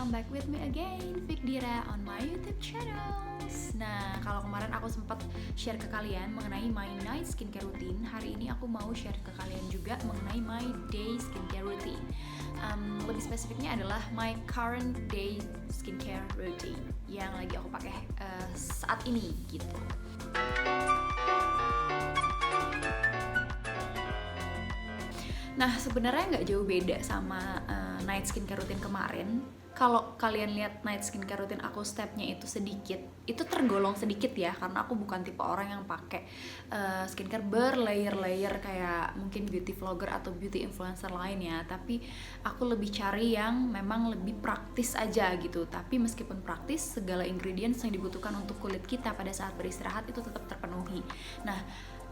welcome back with me again, Vic Dira on my YouTube channels. Nah, kalau kemarin aku sempat share ke kalian mengenai my night skincare routine, hari ini aku mau share ke kalian juga mengenai my day skincare routine. Lebih spesifiknya adalah my current day skincare routine yang lagi aku pakai saat ini gitu. Nah, sebenarnya nggak jauh beda sama night skincare routine kemarin. Kalau kalian lihat night skincare routine aku, stepnya itu sedikit, itu tergolong sedikit ya, karena aku bukan tipe orang yang pakai skincare berlayer-layer kayak mungkin beauty vlogger atau beauty influencer lainnya. Tapi aku lebih cari yang memang lebih praktis aja gitu. Tapi meskipun praktis, segala ingredients yang dibutuhkan untuk kulit kita pada saat beristirahat itu tetap terpenuhi. Nah,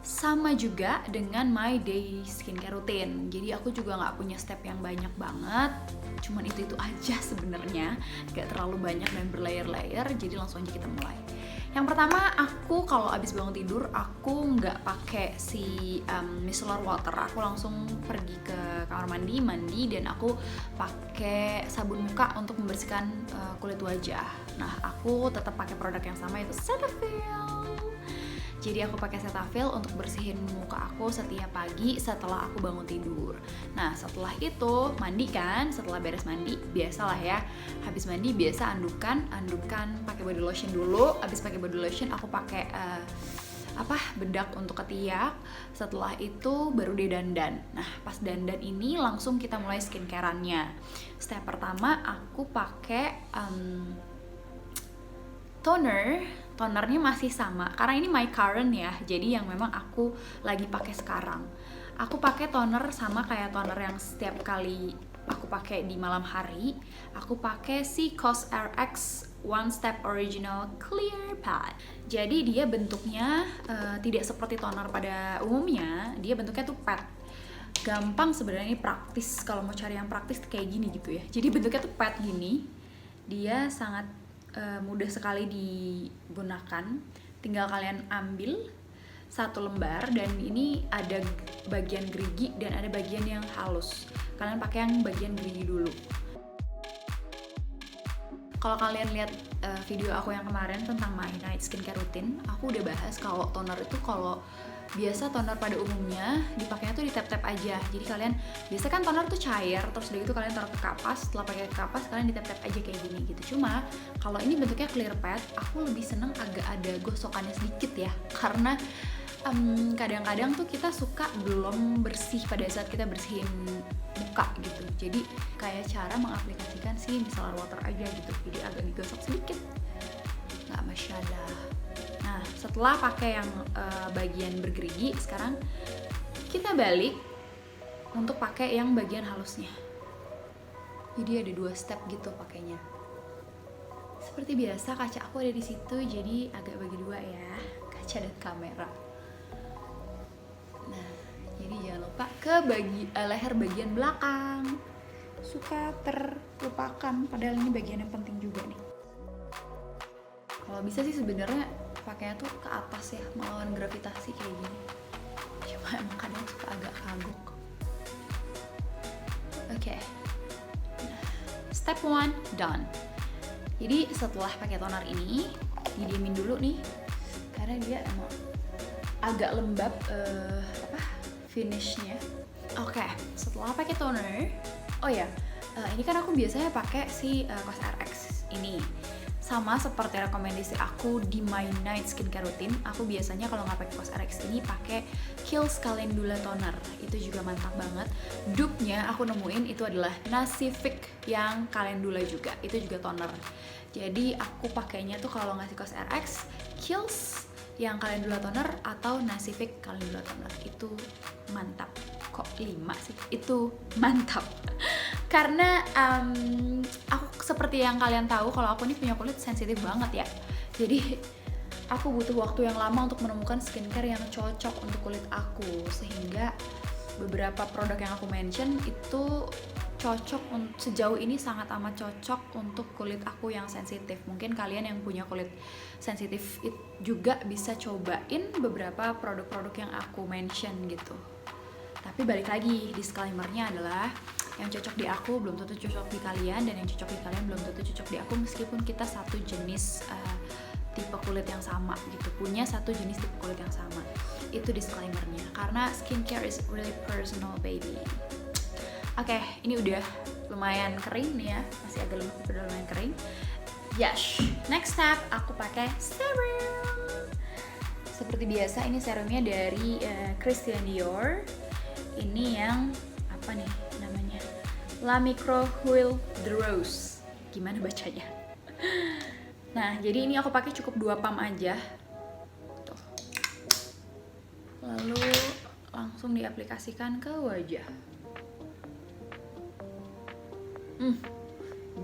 sama juga dengan my day skincare routine. Jadi aku juga nggak punya step yang banyak banget, cuman itu aja sebenarnya, nggak terlalu banyak dan berlayer-layer. Jadi langsung aja kita mulai. Yang pertama, aku kalau abis bangun tidur aku nggak pakai si micellar water. Aku langsung pergi ke kamar mandi dan aku pakai sabun muka untuk membersihkan kulit wajah. Nah, aku tetap pakai produk yang sama, yaitu Cetaphil. Jadi aku pakai Cetaphil untuk bersihin muka aku setiap pagi setelah aku bangun tidur. Nah, setelah itu mandi kan, setelah beres mandi biasalah ya. Habis mandi biasa andukan pakai body lotion dulu. Habis pakai body lotion aku pakai bedak untuk ketiak. Setelah itu baru deh dandan. Nah, pas dandan ini langsung kita mulai skincare-annya. Step pertama aku pakai tonernya masih sama karena ini my current ya, jadi yang memang aku lagi pakai sekarang. Aku pakai toner sama kayak toner yang setiap kali aku pakai di malam hari. Aku pakai si COSRX One Step Original Clear Pad. Jadi dia bentuknya tidak seperti toner pada umumnya, dia bentuknya tuh pad. Gampang sebenarnya, ini praktis kalau mau cari yang praktis kayak gini gitu ya. Jadi bentuknya tuh pad gini, dia sangat mudah sekali digunakan. Tinggal kalian ambil satu lembar, dan ini ada bagian gerigi dan ada bagian yang halus. Kalian pakai yang bagian gerigi dulu. Kalau kalian lihat video aku yang kemarin tentang my night skincare routine, aku udah bahas kalau toner itu, kalau biasa toner pada umumnya dipakainya tuh di tap-tap aja. Jadi kalian biasa kan toner tuh cair, terus udah gitu kalian taruh ke kapas. Setelah pakai ke kapas kalian di tap-tap aja kayak gini gitu. Cuma kalau ini bentuknya clear pad, aku lebih seneng agak ada gosokannya sedikit ya, karena kadang-kadang tuh kita suka belum bersih pada saat kita bersihin muka gitu. Jadi kayak cara mengaplikasikan si micellar water aja gitu, jadi agak digosok sedikit, nggak masalah. Nah, setelah pakai yang bagian bergerigi, sekarang kita balik untuk pakai yang bagian halusnya. Jadi ada 2 step gitu pakainya. Seperti biasa kaca aku ada di situ, jadi agak bagi 2 ya, kaca dan kamera. Nah, jadi jangan lupa ke leher bagian belakang. Suka terlupakan, padahal ini bagian yang penting juga nih. Kalau bisa sih sebenarnya pakainya tuh ke atas ya, melawan gravitasi kayak gini. Cuma emang kadang suka agak kagok. Oke. Step 1 done. Jadi setelah pakai toner ini, didiemin dulu nih, karena dia emang agak lembab finishnya. Oke, setelah pakai toner, ini kan aku biasanya pakai si COSRX ini. Sama seperti rekomendasi aku di my night skincare routine, aku biasanya kalau nggak pakai COSRX ini pakai Kiehl's Calendula toner. Itu juga mantap banget. Dupe-nya aku nemuin itu adalah Nasivic yang Calendula juga, itu juga toner. Jadi aku pakainya tuh kalau ngasih COSRX, Kiehl's yang Calendula toner atau Nasivic Calendula toner. Itu mantap. Kok 5 sih? Itu mantap. Karena aku seperti yang kalian tahu, kalau aku nih punya kulit sensitif banget ya. Jadi aku butuh waktu yang lama untuk menemukan skincare yang cocok untuk kulit aku, sehingga beberapa produk yang aku mention itu cocok, sejauh ini sangat amat cocok untuk kulit aku yang sensitif. Mungkin kalian yang punya kulit sensitif juga bisa cobain beberapa produk-produk yang aku mention gitu. Tapi balik lagi, disclaimer-nya adalah Yang cocok di aku belum tentu cocok di kalian, dan yang cocok di kalian belum tentu cocok di aku, meskipun kita satu jenis tipe kulit yang sama gitu, punya satu jenis tipe kulit yang sama. Itu disclaimernya, karena skincare is really personal, baby. Oke, ini udah lumayan kering nih ya, masih agak lumayan kering. Yes, next step aku pakai serum. Seperti biasa, ini serumnya dari Christian Dior. Ini yang apa nih namanya? La Micro Huile de Rose. Gimana bacanya? Nah, jadi ini aku pakai cukup 2 pump aja. Tuh. Lalu langsung diaplikasikan ke wajah.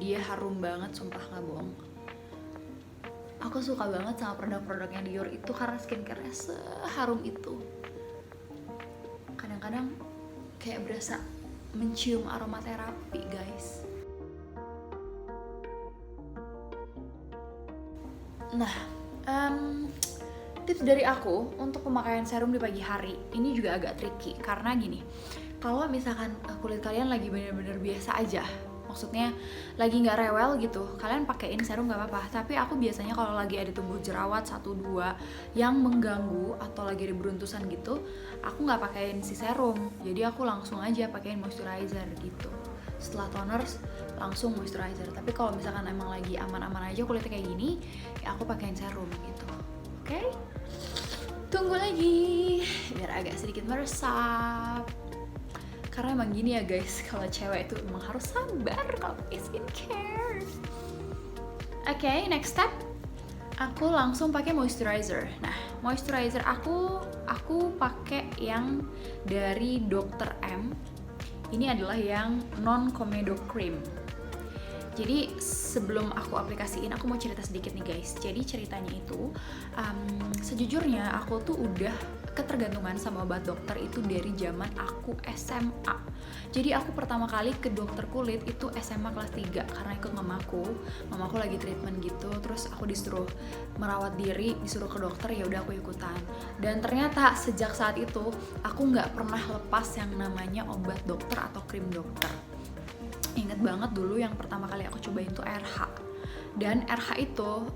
Dia harum banget, sumpah nggak bohong. Aku suka banget sama produk-produknya Dior itu karena skincare-nya seharum itu. Kadang-kadang kayak berasa mencium aromaterapi, guys. Nah, tips dari aku untuk pemakaian serum di pagi hari ini juga agak tricky, karena gini, kalau misalkan kulit kalian lagi bener-bener biasa aja, maksudnya lagi nggak rewel gitu, kalian pakaiin serum nggak apa-apa. Tapi aku biasanya kalau lagi ada tumbuh jerawat 1-2 yang mengganggu atau lagi ada beruntusan gitu, aku nggak pakaiin si serum, jadi aku langsung aja pakaiin moisturizer gitu. Setelah toners langsung moisturizer. Tapi kalau misalkan emang lagi aman-aman aja kulitnya kayak gini, ya aku pakaiin serum gitu. Oke? Tunggu lagi biar agak sedikit meresap. Karena emang gini ya guys, kalau cewek itu emang harus sabar kalau pakai skincare. Oke, next step, aku langsung pakai moisturizer. Nah, moisturizer aku pakai yang dari Dr. M. Ini adalah yang non Komedo cream. Jadi sebelum aku aplikasiin, aku mau cerita sedikit nih guys. Jadi ceritanya itu, sejujurnya aku tuh udah ketergantungan sama obat dokter itu dari zaman aku SMA. Jadi aku pertama kali ke dokter kulit itu SMA kelas 3 karena ikut mamaku lagi treatment gitu. Terus aku disuruh merawat diri, disuruh ke dokter, ya udah aku ikutan. Dan ternyata sejak saat itu aku nggak pernah lepas yang namanya obat dokter atau krim dokter. Ingat banget dulu yang pertama kali aku cobain tuh RH. Dan RH itu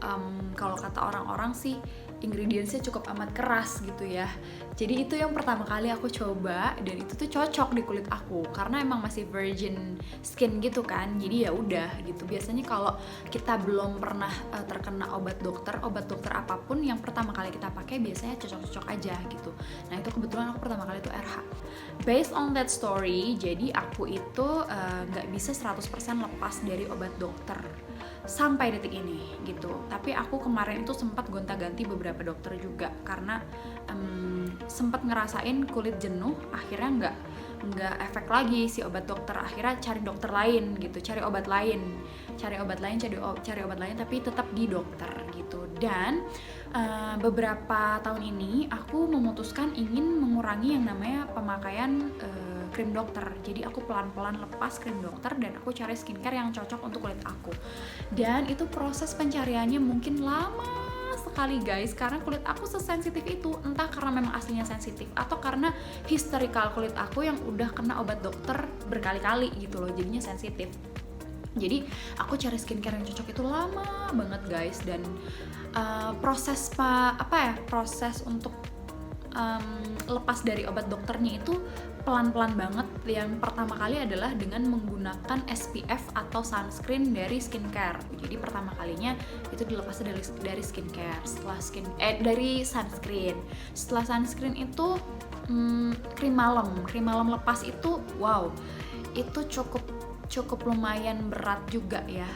kalau kata orang-orang sih ingredientsnya cukup amat keras gitu ya. Jadi itu yang pertama kali aku coba, dan itu tuh cocok di kulit aku karena emang masih virgin skin gitu kan. Jadi ya udah gitu. Biasanya kalau kita belum pernah terkena obat dokter apapun, yang pertama kali kita pakai biasanya cocok-cocok aja gitu. Nah, itu kebetulan aku pertama kali itu RH. Based on that story, jadi aku itu nggak bisa 100% lepas dari obat dokter sampai detik ini gitu. Tapi aku kemarin itu sempat gonta-ganti beberapa dokter juga karena sempat ngerasain kulit jenuh, akhirnya nggak efek lagi si obat dokter, akhirnya cari dokter lain gitu, cari obat lain tapi tetap di dokter gitu. Dan beberapa tahun ini aku memutuskan ingin mengurangi yang namanya pemakaian krim dokter. Jadi aku pelan-pelan lepas krim dokter dan aku cari skincare yang cocok untuk kulit aku. Dan itu proses pencariannya mungkin lama sekali guys, karena kulit aku sesensitif itu. Entah karena memang aslinya sensitif atau karena historical kulit aku yang udah kena obat dokter berkali-kali gitu loh, jadinya sensitif. Jadi aku cari skincare yang cocok itu lama banget guys. Dan proses untuk lepas dari obat dokternya itu pelan-pelan banget. Yang pertama kali adalah dengan menggunakan SPF atau sunscreen dari skincare. Jadi pertama kalinya itu dilepas dari skincare, dari sunscreen. Setelah sunscreen itu krim malam lepas itu, wow, itu cukup lumayan berat juga ya.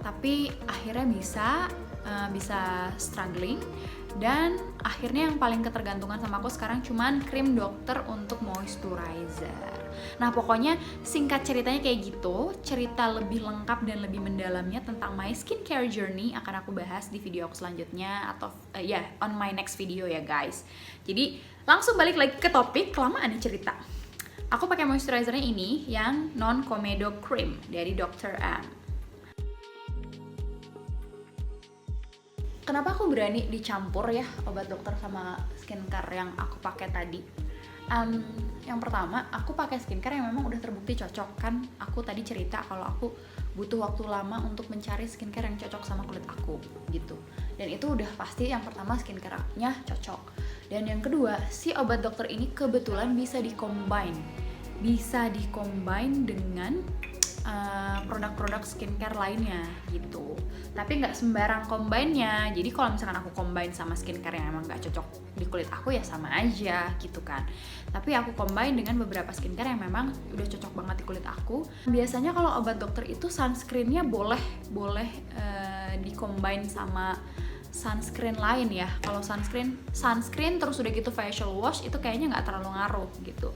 Tapi akhirnya bisa struggling. Dan akhirnya yang paling ketergantungan sama aku sekarang cuman krim dokter untuk moisturizer. Nah, pokoknya singkat ceritanya kayak gitu. Cerita lebih lengkap dan lebih mendalamnya tentang my skincare journey akan aku bahas di video aku selanjutnya, atau on my next video ya guys. Jadi langsung balik lagi ke topik, kelamaan nih cerita. Aku pakai moisturizernya ini yang non Komedo cream dari Dr. M. Kenapa aku berani dicampur ya obat dokter sama skincare yang aku pakai tadi? Yang pertama, aku pakai skincare yang memang udah terbukti cocok. Kan aku tadi cerita kalau aku butuh waktu lama untuk mencari skincare yang cocok sama kulit aku gitu. Dan itu udah pasti yang pertama skincare-nya cocok. Dan yang kedua, si obat dokter ini kebetulan bisa di-combine dengan produk-produk skincare lainnya gitu. Tapi nggak sembarang combine-nya. Jadi kalau misalkan aku combine sama skincare yang emang nggak cocok di kulit aku ya sama aja gitu kan. Tapi aku combine dengan beberapa skincare yang memang udah cocok banget di kulit aku. Biasanya kalau obat dokter itu sunscreen-nya boleh di-combine sama sunscreen lain ya. Kalau sunscreen terus udah gitu facial wash itu kayaknya nggak terlalu ngaruh gitu.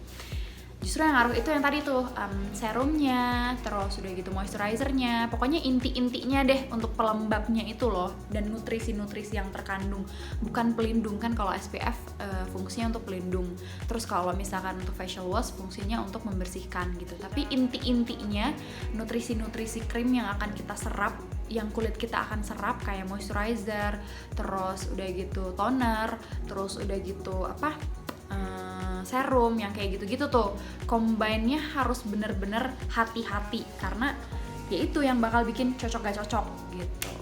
Justru yang ngaruh itu yang tadi tuh serumnya, terus udah gitu moisturizernya, pokoknya inti-intinya deh untuk pelembabnya itu loh, dan nutrisi-nutrisi yang terkandung, bukan pelindung kan. Kalau SPF fungsinya untuk pelindung, terus kalau misalkan untuk facial wash fungsinya untuk membersihkan gitu. Tapi inti-intinya nutrisi-nutrisi krim yang akan kita serap, yang kulit kita akan serap kayak moisturizer, terus udah gitu toner, terus udah gitu serum yang kayak gitu-gitu tuh, combine-nya harus bener-bener hati-hati karena ya itu yang bakal bikin cocok gak cocok gitu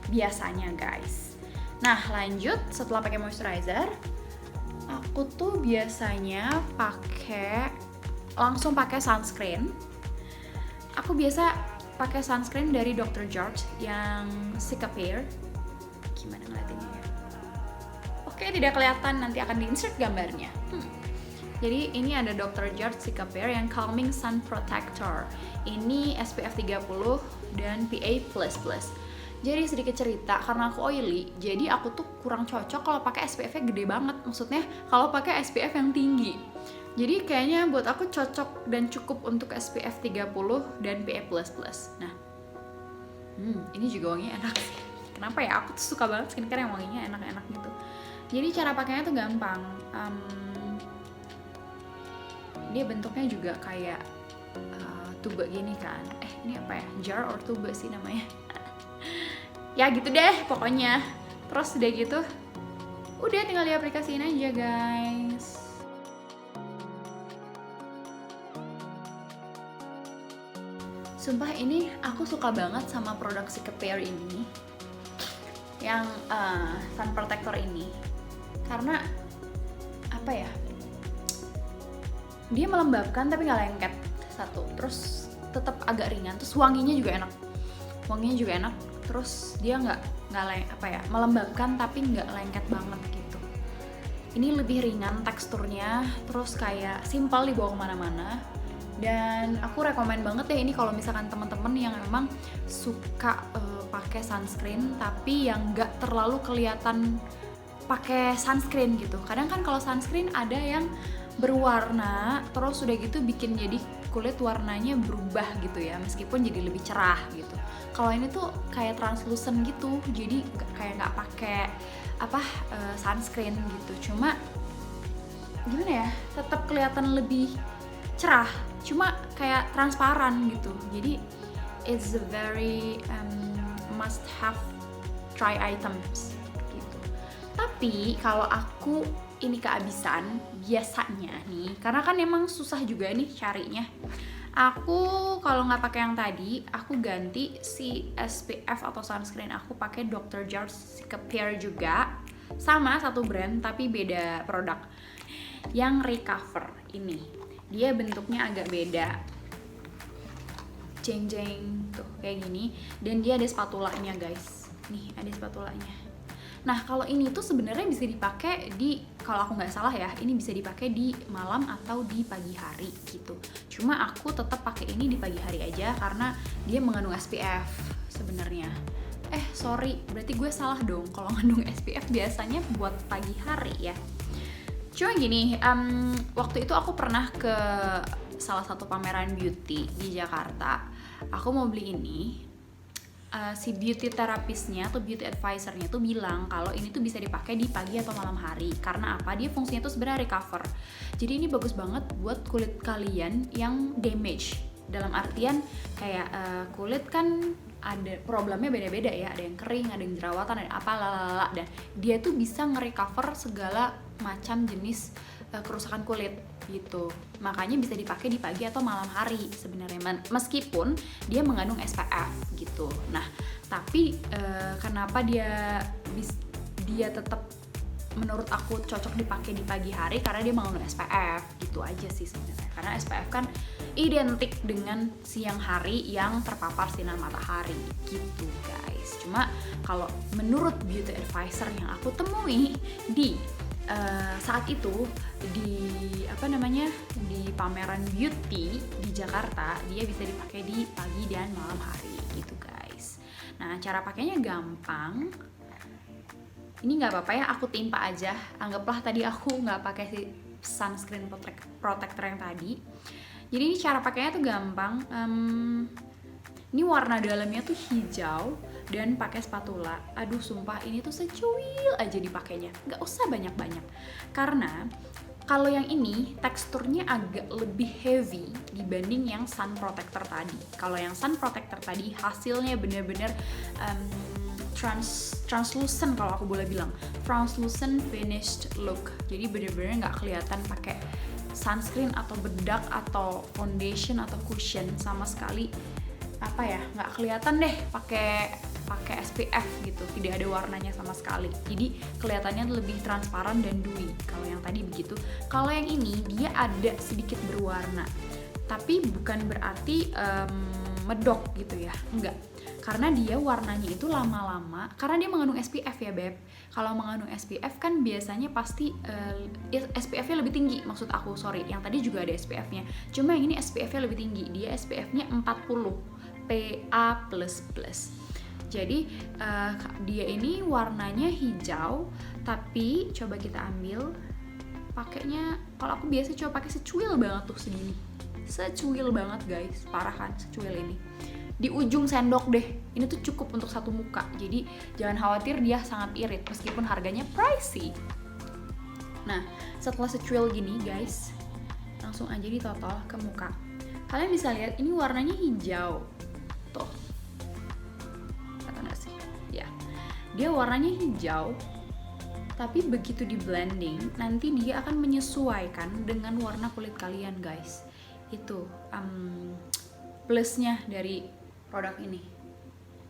biasanya guys. Nah lanjut, setelah pakai moisturizer aku tuh biasanya langsung pakai sunscreen. Aku biasa pakai sunscreen dari Dr. Jart yang Cicapair. Gimana ngeliatinnya ya? Oke, tidak kelihatan, nanti akan di-insert gambarnya. Jadi ini ada Dr. Jart Cicapair yang Calming Sun Protector. Ini SPF 30 dan PA++. Jadi sedikit cerita, karena aku oily, jadi aku tuh kurang cocok kalau pakai SPF-nya gede banget. Maksudnya kalau pakai SPF yang tinggi. Jadi kayaknya buat aku cocok dan cukup untuk SPF 30 dan PA++. Nah, ini juga wanginya enak sih. Kenapa ya? Aku tuh suka banget skincare yang wanginya enak-enak gitu. Jadi cara pakainya tuh gampang. Dia bentuknya juga kayak tube gini kan. Ini apa ya? Jar or tube sih namanya. Ya gitu deh pokoknya. Terus udah gitu, udah tinggal diaplikasiin aja guys. Sumpah ini aku suka banget sama produk Cicapair ini, yang sun protector ini, karena apa ya, dia melembabkan tapi nggak lengket satu, terus tetap agak ringan, terus wanginya juga enak, terus dia nggak melembabkan tapi nggak lengket banget gitu. Ini lebih ringan teksturnya, terus kayak simpel dibawa kemana-mana. Dan aku rekomen banget deh ini kalau misalkan teman-teman yang memang suka pakai sunscreen tapi yang nggak terlalu kelihatan pakai sunscreen gitu. Kadang kan kalau sunscreen ada yang berwarna, terus udah gitu bikin jadi kulit warnanya berubah gitu ya, meskipun jadi lebih cerah gitu. Kalau ini tuh kayak translucent gitu, jadi kayak nggak pakai sunscreen gitu. Cuma gimana ya, tetap kelihatan lebih cerah, cuma kayak transparan gitu. Jadi it's a very must have try items gitu. Tapi kalau aku ini kehabisan biasanya nih, karena kan emang susah juga nih carinya. Aku kalau nggak pakai yang tadi, aku ganti si SPF atau sunscreen aku pakai Dr. Jart Cicapair juga, sama satu brand tapi beda produk. Yang Recover ini, dia bentuknya agak beda, jeng-jeng tuh kayak gini, dan dia ada spatulanya guys. Nih ada spatulanya. Nah kalau ini tuh sebenarnya bisa dipakai kalau aku nggak salah ya, ini bisa dipakai di malam atau di pagi hari gitu. Cuma aku tetap pakai ini di pagi hari aja karena dia mengandung SPF sebenarnya. Sorry, berarti gue salah dong. Kalau mengandung SPF biasanya buat pagi hari ya. Cuma gini, waktu itu aku pernah ke salah satu pameran beauty di Jakarta. Aku mau beli ini. Si beauty terapisnya atau beauty advisornya tuh bilang kalau ini tuh bisa dipakai di pagi atau malam hari. Karena apa? Dia fungsinya tuh sebenarnya recover. Jadi ini bagus banget buat kulit kalian yang damage. Dalam artian kayak kulit kan ada problemnya beda-beda ya. Ada yang kering, ada yang jerawatan, ada apa lalala. Dan dia tuh bisa nge-recover segala macam jenis kerusakan kulit gitu. Makanya bisa dipakai di pagi atau malam hari sebenarnya, meskipun dia mengandung SPF gitu. Nah, tapi kenapa dia tetap menurut aku cocok dipakai di pagi hari, karena dia mengandung SPF gitu aja sih sebenarnya. Karena SPF kan identik dengan siang hari yang terpapar sinar matahari gitu guys. Cuma kalau menurut beauty advisor yang aku temui di saat itu di di pameran beauty di Jakarta, dia bisa dipakai di pagi dan malam hari gitu guys. Nah, cara pakainya gampang. Ini nggak apa-apa ya, aku timpa aja. Anggaplah tadi aku nggak pakai si sunscreen protector yang tadi. Jadi ini cara pakainya tuh gampang. Ini warna dalamnya tuh hijau dan pakai spatula. Aduh sumpah ini tuh secuil aja dipakainya, nggak usah banyak-banyak. Karena kalau yang ini teksturnya agak lebih heavy dibanding yang sun protector tadi. Kalau yang sun protector tadi hasilnya bener-bener translucent, kalau aku boleh bilang translucent finished look. Jadi bener-bener nggak kelihatan pakai sunscreen atau bedak atau foundation atau cushion sama sekali. Nggak kelihatan deh pakai SPF gitu, tidak ada warnanya sama sekali. Jadi kelihatannya lebih transparan dan dewy. Kalau yang tadi begitu. Kalau yang ini dia ada sedikit berwarna, tapi bukan berarti medok gitu ya, enggak. Karena dia warnanya itu lama-lama, karena dia mengandung SPF ya Beb. Kalau mengandung SPF kan biasanya pasti SPF-nya lebih tinggi, maksud aku, sorry. Yang tadi juga ada SPF-nya, cuma yang ini SPF-nya lebih tinggi. Dia SPF-nya 40 PA++. Jadi dia ini warnanya hijau, tapi coba kita ambil pakainya. Kalau aku biasa coba pakai secuil banget tuh, segini. Secuil banget guys, parah kan secuil ini. Di ujung sendok deh, ini tuh cukup untuk satu muka. Jadi jangan khawatir dia sangat irit meskipun harganya pricey. Nah, setelah secuil gini guys, langsung aja ditotol ke muka. Kalian bisa lihat ini warnanya hijau. Tuh, kata nggak sih? Ya, dia warnanya hijau, tapi begitu di blending nanti dia akan menyesuaikan dengan warna kulit kalian guys. Itu plusnya dari produk ini.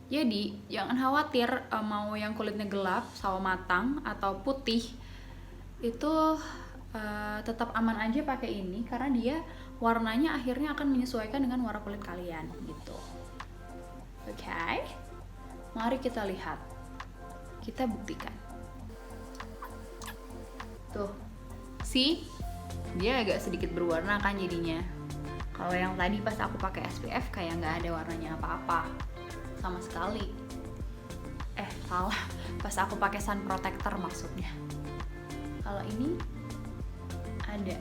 Jadi jangan khawatir mau yang kulitnya gelap, sawo matang atau putih, itu tetap aman aja pakai ini, karena dia warnanya akhirnya akan menyesuaikan dengan warna kulit kalian gitu. Oke, mari kita lihat, kita buktikan. Tuh, see, dia agak sedikit berwarna kan jadinya. Kalau yang tadi pas aku pakai SPF kayak nggak ada warnanya apa-apa sama sekali. Salah, pas aku pakai sun protector maksudnya. Kalau ini ada,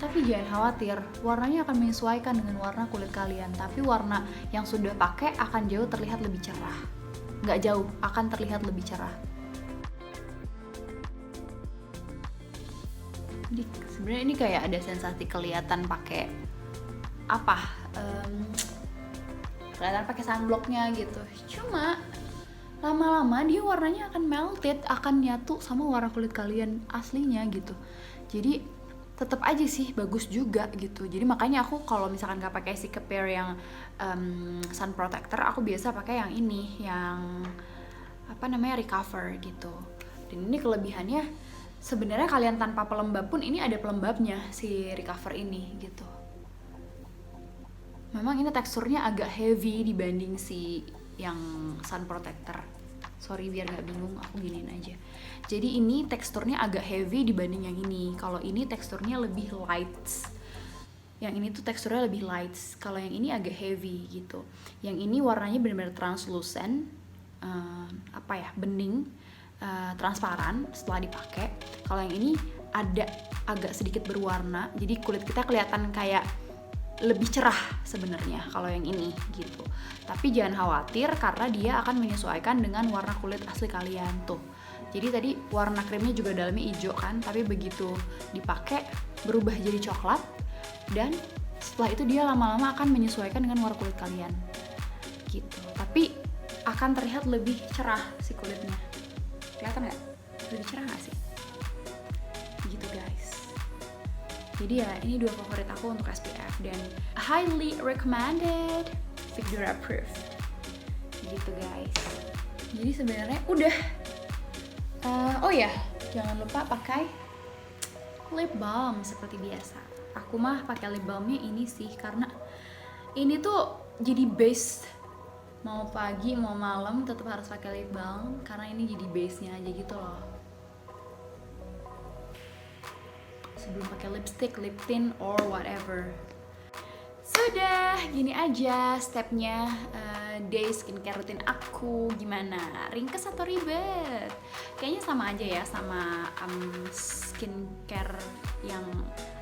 tapi jangan khawatir, warnanya akan menyesuaikan dengan warna kulit kalian. Tapi warna yang sudah pakai akan jauh terlihat lebih cerah. Nggak jauh, akan terlihat lebih cerah. Jadi sebenarnya ini kayak ada sensasi kelihatan pakai kelihatan pakai sunblocknya gitu. Cuma lama-lama dia warnanya akan melted, akan nyatu sama warna kulit kalian aslinya gitu. Jadi tetap aja sih bagus juga gitu. Jadi makanya aku kalau misalkan nggak pakai si Kepair yang sun protector, aku biasa pakai yang ini, yang recover gitu. Dan ini kelebihannya sebenarnya kalian tanpa pelembab pun ini ada pelembabnya si recover ini gitu. Memang ini teksturnya agak heavy dibanding si yang sun protector. Sorry biar nggak bingung, aku giniin aja. Jadi ini teksturnya agak heavy dibanding yang ini. Kalau ini teksturnya lebih light. Yang ini tuh teksturnya lebih light. Kalau yang ini agak heavy gitu. Yang ini warnanya benar-benar translucent, bening, transparan setelah dipakai. Kalau yang ini ada agak sedikit berwarna. Jadi kulit kita kelihatan kayak lebih cerah sebenarnya kalau yang ini gitu. Tapi jangan khawatir karena dia akan menyesuaikan dengan warna kulit asli kalian tuh. Jadi tadi warna krimnya juga dalamnya hijau kan, tapi begitu dipakai berubah jadi coklat, dan setelah itu dia lama-lama akan menyesuaikan dengan warna kulit kalian gitu. Tapi akan terlihat lebih cerah si kulitnya. Kelihatan nggak? Lebih cerah nggak sih? Gitu guys. Jadi ya ini 2 favorit aku untuk SPF dan highly recommended, Victoria Proof gitu guys. Jadi sebenarnya udah. Oh ya, jangan lupa pakai lip balm seperti biasa. Aku mah pakai lip balmnya ini sih karena ini tuh jadi base, mau pagi mau malam tetap harus pakai lip balm karena ini jadi base-nya aja gitu loh. Sebelum pakai lipstick, lip tint or whatever. Sudah, gini aja stepnya day skincare rutin aku. Gimana? Ringkes atau ribet? Kayaknya sama aja ya sama skincare yang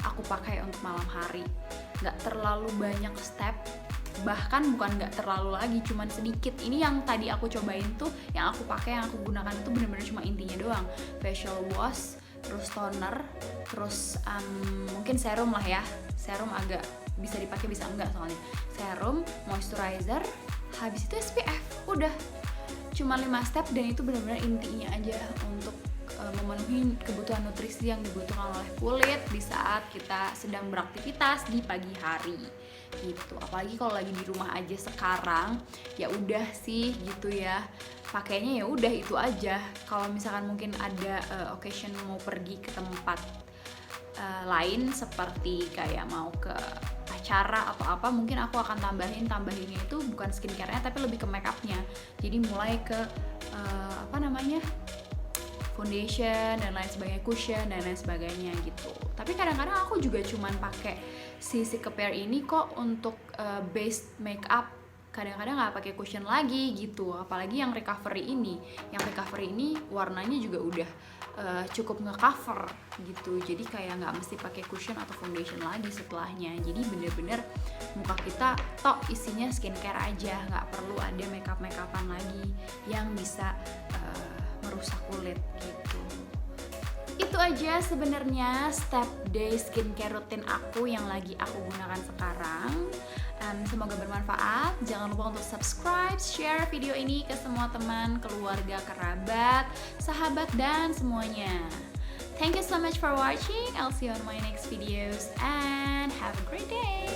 aku pakai untuk malam hari. Nggak terlalu banyak step, bahkan bukan nggak terlalu lagi, cuman sedikit. Ini yang tadi aku cobain tuh, yang aku pakai, yang aku gunakan itu bener-bener cuma intinya doang. Facial wash, terus toner, terus mungkin serum lah ya. Serum agak bisa dipakai bisa enggak soalnya. Serum, moisturizer, habis itu SPF. Udah. Cuma 5 step dan itu benar-benar intinya aja untuk memenuhi kebutuhan nutrisi yang dibutuhkan oleh kulit di saat kita sedang beraktivitas di pagi hari gitu. Apalagi kalau lagi di rumah aja sekarang, ya udah sih gitu ya. Pakainya ya udah itu aja. Kalau misalkan mungkin ada occasion mau pergi ke tempat lain seperti kayak mau ke acara atau apa, mungkin aku akan tambahinnya itu bukan skincare-nya tapi lebih ke make up-nya. Jadi mulai ke foundation dan lain sebagainya, cushion dan lain sebagainya gitu. Tapi kadang-kadang aku juga cuman pakai si Cicapair ini kok untuk base makeup. Kadang-kadang nggak pakai cushion lagi gitu. Apalagi yang recovery ini. Yang recovery ini warnanya juga udah cukup nge-cover gitu. Jadi kayak nggak mesti pakai cushion atau foundation lagi setelahnya. Jadi bener-bener muka kita tok isinya skincare aja, nggak perlu ada makeup-makeupan lagi yang bisa merusak kulit gitu. Itu aja sebenarnya step day skincare rutin aku yang lagi aku gunakan sekarang. Semoga bermanfaat. Jangan lupa untuk subscribe, share video ini ke semua teman, keluarga, kerabat, sahabat, dan semuanya. Thank you so much for watching. I'll see you on my next videos and have a great day.